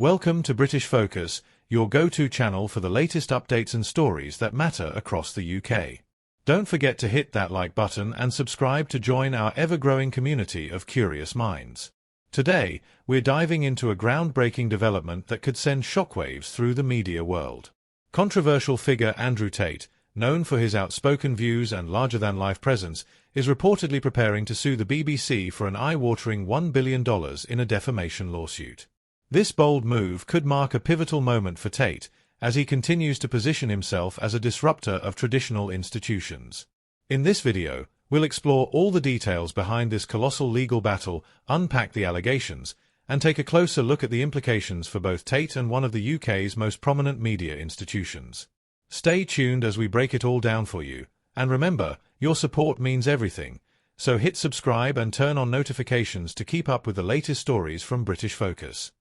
Welcome to British Focus, your go-to channel for the latest updates and stories that matter across the UK. Don't forget to hit that like button and subscribe to join our ever-growing community of curious minds. Today, we're diving into a groundbreaking development that could send shockwaves through the media world. Controversial figure Andrew Tate, known for his outspoken views and larger-than-life presence, is reportedly preparing to sue the BBC for an eye-watering $1 billion in a defamation lawsuit. This bold move could mark a pivotal moment for Tate, as he continues to position himself as a disruptor of traditional institutions. In this video, we'll explore all the details behind this colossal legal battle, unpack the allegations, and take a closer look at the implications for both Tate and one of the UK's most prominent media institutions. Stay tuned as we break it all down for you, and remember, your support means everything, so hit subscribe and turn on notifications to keep up with the latest stories from British Focus.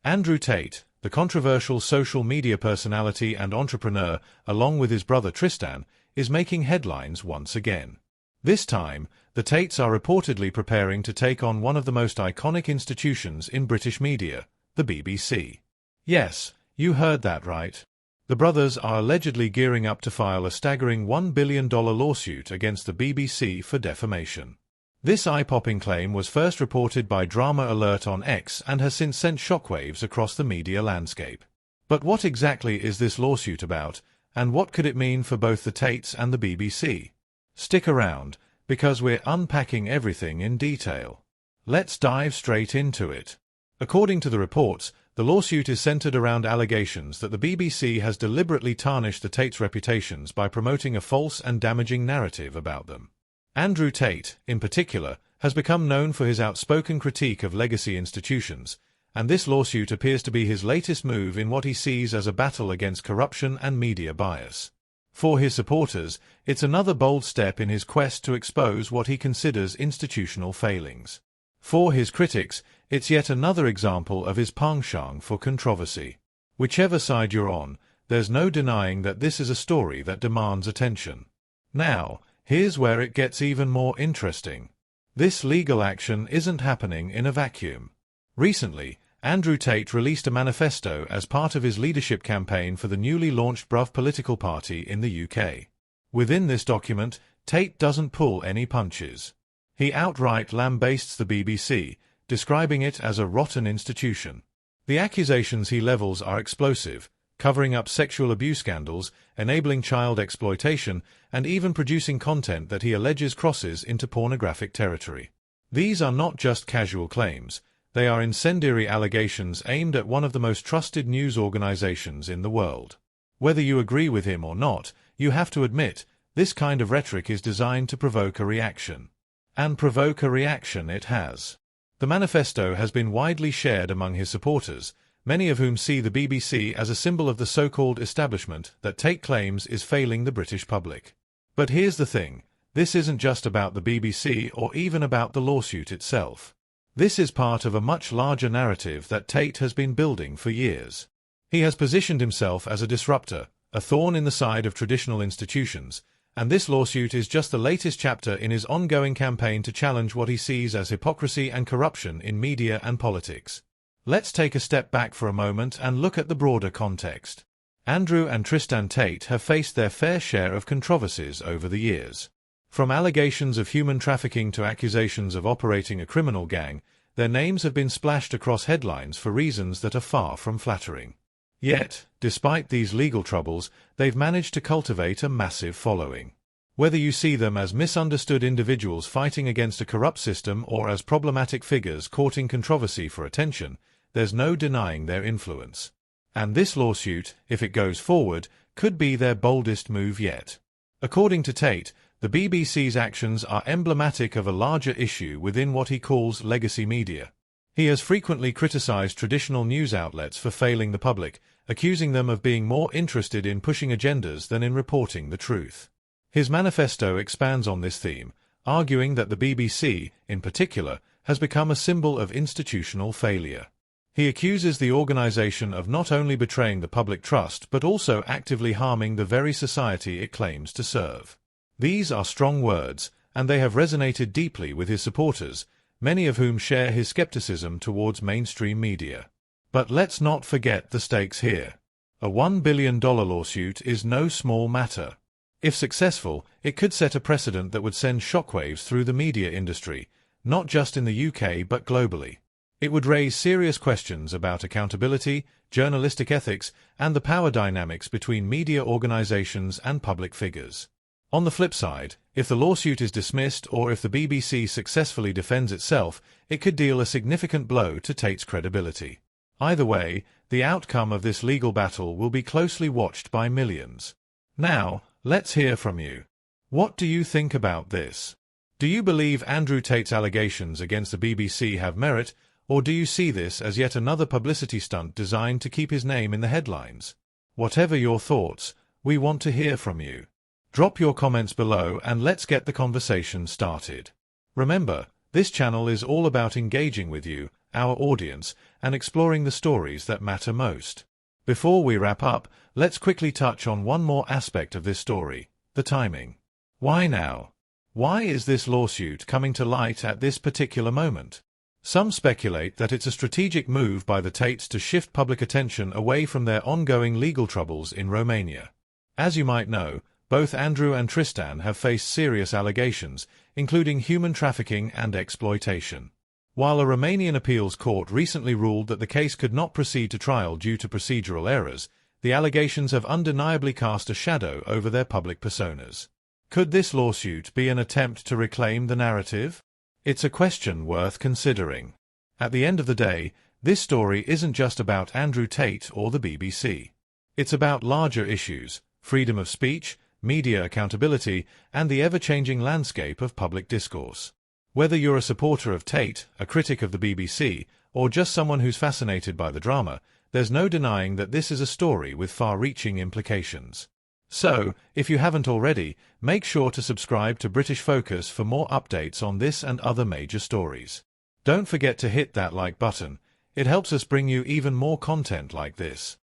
Andrew Tate, the controversial social media personality and entrepreneur, along with his brother Tristan, is making headlines once again. This time, the Tates are reportedly preparing to take on one of the most iconic institutions in British media, the BBC. Yes, you heard that right. The brothers are allegedly gearing up to file a staggering $1 billion lawsuit against the BBC for defamation. This eye-popping claim was first reported by Drama Alert on X and has since sent shockwaves across the media landscape. But what exactly is this lawsuit about, and what could it mean for both the Tates and the BBC? Stick around, because we're unpacking everything in detail. Let's dive straight into it. According to the reports, the lawsuit is centered around allegations that the BBC has deliberately tarnished the Tates' reputations by promoting a false and damaging narrative about them. Andrew Tate, in particular, has become known for his outspoken critique of legacy institutions, and this lawsuit appears to be his latest move in what he sees as a battle against corruption and media bias. For his supporters, it's another bold step in his quest to expose what he considers institutional failings. For his critics, it's yet another example of his penchant for controversy. Whichever side you're on, there's no denying that this is a story that demands attention. Now, here's where it gets even more interesting. This legal action isn't happening in a vacuum. Recently, Andrew Tate released a manifesto as part of his leadership campaign for the newly launched Bruv political party in the UK. Within this document, Tate doesn't pull any punches. He outright lambastes the BBC, describing it as a rotten institution. The accusations he levels are explosive, covering up sexual abuse scandals, enabling child exploitation, and even producing content that he alleges crosses into pornographic territory. These are not just casual claims, they are incendiary allegations aimed at one of the most trusted news organizations in the world. Whether you agree with him or not, you have to admit, this kind of rhetoric is designed to provoke a reaction. And provoke a reaction it has. The manifesto has been widely shared among his supporters, many of whom see the BBC as a symbol of the so-called establishment that Tate claims is failing the British public. But here's the thing, this isn't just about the BBC or even about the lawsuit itself. This is part of a much larger narrative that Tate has been building for years. He has positioned himself as a disruptor, a thorn in the side of traditional institutions, and this lawsuit is just the latest chapter in his ongoing campaign to challenge what he sees as hypocrisy and corruption in media and politics. Let's take a step back for a moment and look at the broader context. Andrew and Tristan Tate have faced their fair share of controversies over the years. From allegations of human trafficking to accusations of operating a criminal gang, their names have been splashed across headlines for reasons that are far from flattering. Yet, despite these legal troubles, they've managed to cultivate a massive following. Whether you see them as misunderstood individuals fighting against a corrupt system or as problematic figures courting controversy for attention, there's no denying their influence. And this lawsuit, if it goes forward, could be their boldest move yet. According to Tate, the BBC's actions are emblematic of a larger issue within what he calls legacy media. He has frequently criticized traditional news outlets for failing the public, accusing them of being more interested in pushing agendas than in reporting the truth. His manifesto expands on this theme, arguing that the BBC, in particular, has become a symbol of institutional failure. He accuses the organization of not only betraying the public trust but also actively harming the very society it claims to serve. These are strong words, and they have resonated deeply with his supporters, many of whom share his skepticism towards mainstream media. But let's not forget the stakes here. A $1 billion lawsuit is no small matter. If successful, it could set a precedent that would send shockwaves through the media industry, not just in the UK but globally. It would raise serious questions about accountability, journalistic ethics, and the power dynamics between media organisations and public figures. On the flip side, if the lawsuit is dismissed or if the BBC successfully defends itself, it could deal a significant blow to Tate's credibility. Either way, the outcome of this legal battle will be closely watched by millions. Now, let's hear from you. What do you think about this? Do you believe Andrew Tate's allegations against the BBC have merit, or do you see this as yet another publicity stunt designed to keep his name in the headlines? Whatever your thoughts, we want to hear from you. Drop your comments below and let's get the conversation started. Remember, this channel is all about engaging with you, our audience, and exploring the stories that matter most. Before we wrap up, let's quickly touch on one more aspect of this story: the timing. Why now? Why is this lawsuit coming to light at this particular moment? Some speculate that it's a strategic move by the Tates to shift public attention away from their ongoing legal troubles in Romania. As you might know, both Andrew and Tristan have faced serious allegations, including human trafficking and exploitation. While a Romanian appeals court recently ruled that the case could not proceed to trial due to procedural errors, the allegations have undeniably cast a shadow over their public personas. Could this lawsuit be an attempt to reclaim the narrative? It's a question worth considering. At the end of the day, this story isn't just about Andrew Tate or the BBC. It's about larger issues: freedom of speech, media accountability, and the ever-changing landscape of public discourse. Whether you're a supporter of Tate, a critic of the BBC, or just someone who's fascinated by the drama, there's no denying that this is a story with far-reaching implications. So, if you haven't already, make sure to subscribe to British Focus for more updates on this and other major stories. Don't forget to hit that like button. It helps us bring you even more content like this.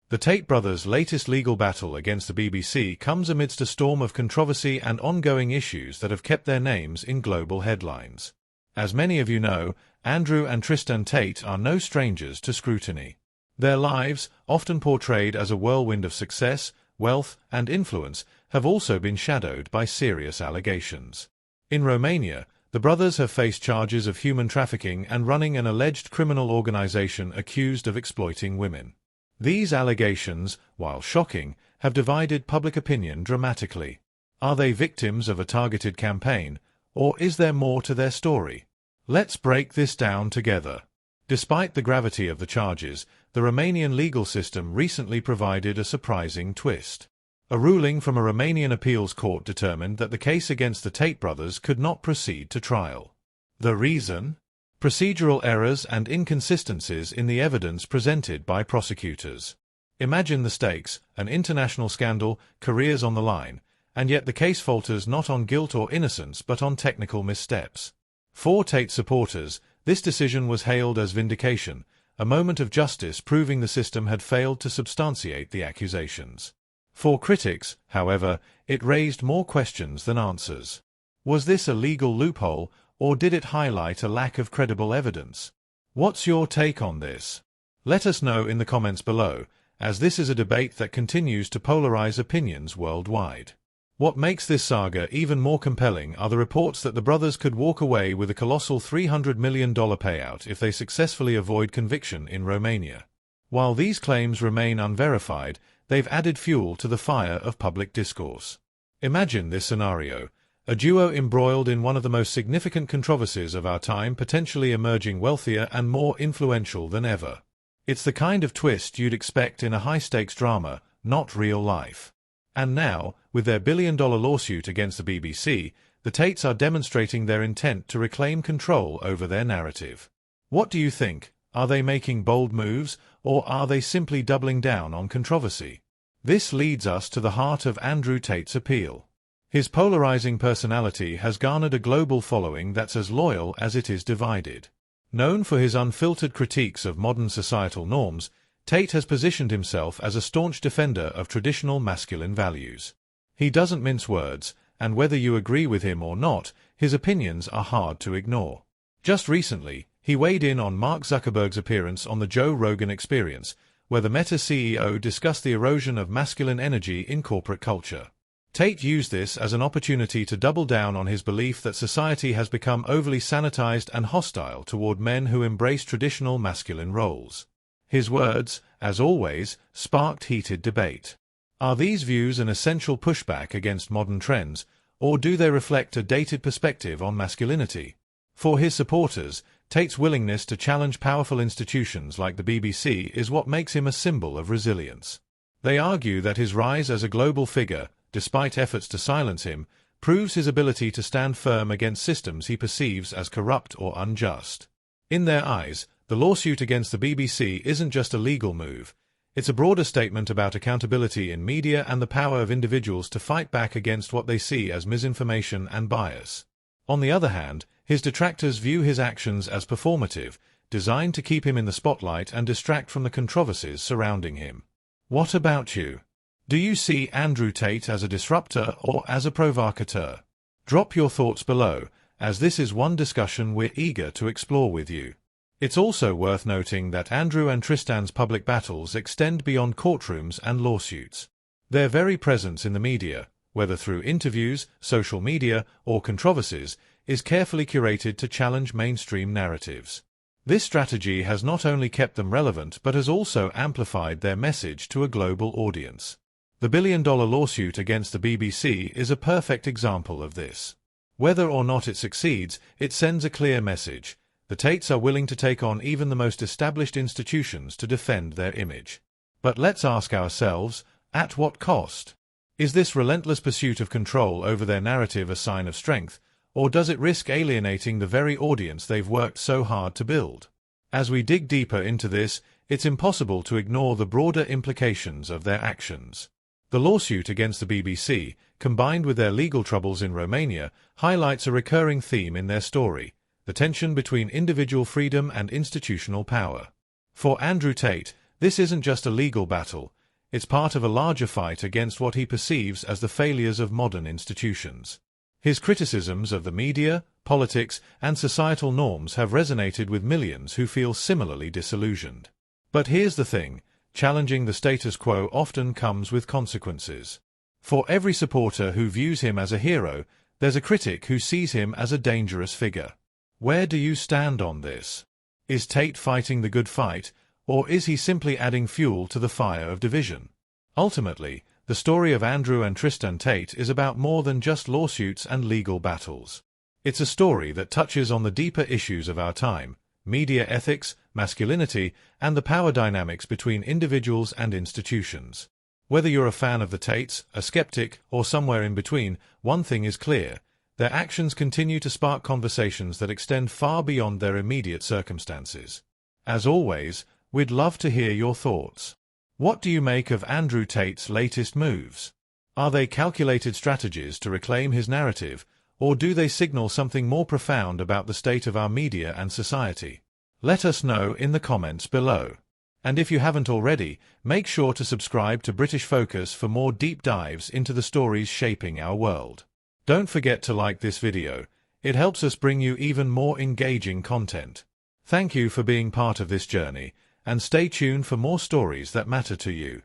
The Tate brothers' latest legal battle against the BBC comes amidst a storm of controversy and ongoing issues that have kept their names in global headlines. As many of you know, Andrew and Tristan Tate are no strangers to scrutiny. Their lives, often portrayed as a whirlwind of success, wealth, and influence, have also been shadowed by serious allegations. In Romania, the brothers have faced charges of human trafficking and running an alleged criminal organization accused of exploiting women. These allegations, while shocking, have divided public opinion dramatically. Are they victims of a targeted campaign, or is there more to their story? Let's break this down together. Despite the gravity of the charges, the Romanian legal system recently provided a surprising twist. A ruling from a Romanian appeals court determined that the case against the Tate brothers could not proceed to trial. The reason? Procedural errors and inconsistencies in the evidence presented by prosecutors. Imagine the stakes: an international scandal, careers on the line, and yet the case falters not on guilt or innocence but on technical missteps. For Tate supporters, this decision was hailed as vindication, a moment of justice proving the system had failed to substantiate the accusations. For critics, however, it raised more questions than answers. Was this a legal loophole, or did it highlight a lack of credible evidence? What's your take on this? Let us know in the comments below, as this is a debate that continues to polarize opinions worldwide. What makes this saga even more compelling are the reports that the brothers could walk away with a colossal $300 million payout if they successfully avoid conviction in Romania. While these claims remain unverified, they've added fuel to the fire of public discourse. Imagine this scenario: a duo embroiled in one of the most significant controversies of our time potentially emerging wealthier and more influential than ever. It's the kind of twist you'd expect in a high-stakes drama, not real life. And now, with their billion-dollar lawsuit against the BBC, the Tates are demonstrating their intent to reclaim control over their narrative. What do you think? Are they making bold moves, or are they simply doubling down on controversy? This leads us to the heart of Andrew Tate's appeal. His polarizing personality has garnered a global following that's as loyal as it is divided. Known for his unfiltered critiques of modern societal norms, Tate has positioned himself as a staunch defender of traditional masculine values. He doesn't mince words, and whether you agree with him or not, his opinions are hard to ignore. Just recently, He weighed in on Mark Zuckerberg's appearance on the Joe Rogan Experience, where the Meta CEO discussed the erosion of masculine energy in corporate culture. Tate used this as an opportunity to double down on his belief that society has become overly sanitized and hostile toward men who embrace traditional masculine roles. His words, as always, sparked heated debate. Are these views an essential pushback against modern trends, or do they reflect a dated perspective on masculinity? For his supporters, Tate's willingness to challenge powerful institutions like the BBC is what makes him a symbol of resilience. They argue that his rise as a global figure, despite efforts to silence him, proves his ability to stand firm against systems he perceives as corrupt or unjust. In their eyes, the lawsuit against the BBC isn't just a legal move. It's a broader statement about accountability in media and the power of individuals to fight back against what they see as misinformation and bias. On the other hand, his detractors view his actions as performative, designed to keep him in the spotlight and distract from the controversies surrounding him. What about you? Do you see Andrew Tate as a disruptor or as a provocateur? Drop your thoughts below, as this is one discussion we're eager to explore with you. It's also worth noting that Andrew and Tristan's public battles extend beyond courtrooms and lawsuits. Their very presence in the media, whether through interviews, social media, or controversies, is carefully curated to challenge mainstream narratives. This strategy has not only kept them relevant but has also amplified their message to a global audience. The billion-dollar lawsuit against the BBC is a perfect example of this. Whether or not it succeeds, it sends a clear message. The Tates are willing to take on even the most established institutions to defend their image. But let's ask ourselves, at what cost? Is this relentless pursuit of control over their narrative a sign of strength, or does it risk alienating the very audience they've worked so hard to build? As we dig deeper into this, it's impossible to ignore the broader implications of their actions. The lawsuit against the BBC, combined with their legal troubles in Romania, highlights a recurring theme in their story: the tension between individual freedom and institutional power. For Andrew Tate, this isn't just a legal battle, it's part of a larger fight against what he perceives as the failures of modern institutions. His criticisms of the media, politics, and societal norms have resonated with millions who feel similarly disillusioned. But here's the thing, challenging the status quo often comes with consequences. For every supporter who views him as a hero, there's a critic who sees him as a dangerous figure. Where do you stand on this? Is Tate fighting the good fight, or is he simply adding fuel to the fire of division? Ultimately, the story of Andrew and Tristan Tate is about more than just lawsuits and legal battles. It's a story that touches on the deeper issues of our time: media ethics, masculinity, and the power dynamics between individuals and institutions. Whether you're a fan of the Tates, a skeptic, or somewhere in between, one thing is clear: their actions continue to spark conversations that extend far beyond their immediate circumstances. As always, we'd love to hear your thoughts. What do you make of Andrew Tate's latest moves? Are they calculated strategies to reclaim his narrative, or do they signal something more profound about the state of our media and society? Let us know in the comments below. And if you haven't already, make sure to subscribe to British Focus for more deep dives into the stories shaping our world. Don't forget to like this video. It helps us bring you even more engaging content. Thank you for being part of this journey, and stay tuned for more stories that matter to you.